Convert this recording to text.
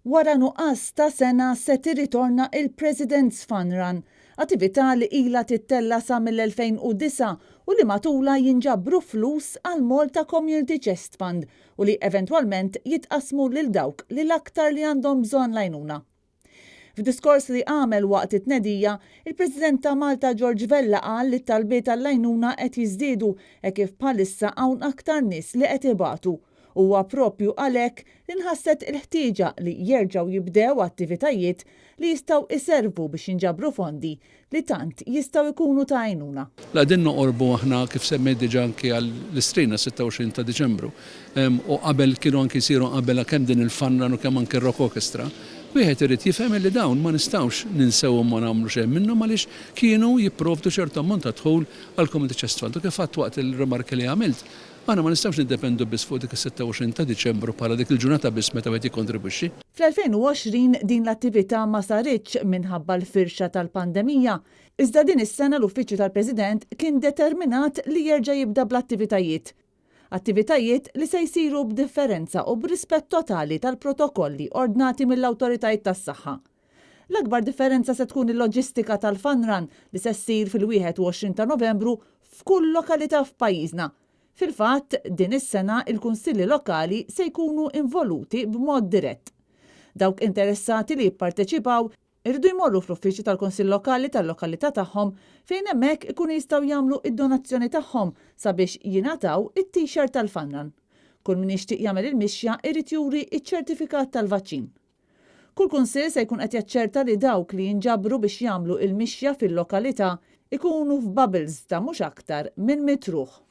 Wara nuqqas ta' sena se tirritorna il-President's Fun Run, attività li ilha tittella sa mill-2009 u li matula jinġabru flus għal Malta Community Chest Fund u li eventwalment jitqasmu lil dawk li l-aktar li għandhom bżonn lajnuna. F'diskors li għamel waqt it-tnedija, il-President ta' Malta George Vella qal li t-talbiet tal-lajnuna qed jiżdiedu e kif bħalissa hawn aktar nies li qed ibatu. Huwa proprju għalhekk li nħasset il-ħtieġa li jerġgħu jibdew attivitajiet li jistgħu iservu biex jinġabru fondi li tant jistgħu jkunu ta' għajnuna. Qegħdin noqorbu aħna kif semmejt diġà anke għall-istrina 26 ta' Diċembru. U qabel kienu anke jsiru qabel kemm din il-Fun Run u kemm anke Rock Orchestra. Wieħed irid jifhem li dawn ma nistgħux ninsewhom ma nagħmlu xejn minnhom għaliex kienu jipprovdu ċertu ammont ta' dħul għall-Community Chest Fund. U kif fatt waqt il-rimarki li għamilt, aħna ma nistgħux niddependu biss fuq dik is-26 ta' Diċembru bħala dik il-ġurnata biss meta wieħed jikkontribwixxi. Fl-2020 din l-attività ma saritx minħabba l-firxa tal-pandemija, iżda din is-sena l-Uffiċċju tal-President kien determinat li jerġa' jibda bl-attivitajiet. Attivitajiet li se jsiru b'differenza u b'rispett totali tal-protokolli ordnati mill-awtoritajiet tas-saħħa. L-akbar differenza se tkun il-loġistika tal-Fun Run li se ssir fil-21 ta' Novembru f'kull lokalità f'pajjiżna. Fil-fatt, din is-sena il-kunsilli lokali se jkunu involuti b'mod dirett. Dawk interessati li jipparteċipaw irridu jmorru fl-uffiċċju tal-Kunsill Lokali tal-lokalità tagħhom fejn hemmhekk ikunu jistgħu jagħmlu id-donazzjoni tagħhom sabiex jingħataw it-t-shirt tal-Fun Run. Kull min jixtieq jagħmel il-mixja irid juri ċ-ċertifikat tal-vaċċin. Kull kunsill se jkun qed jaċċerta li dawk li jinġabru biex jagħmlu il-mixja fil-lokalità ikunu f'bubbles ta' mhux aktar minn mitruħ.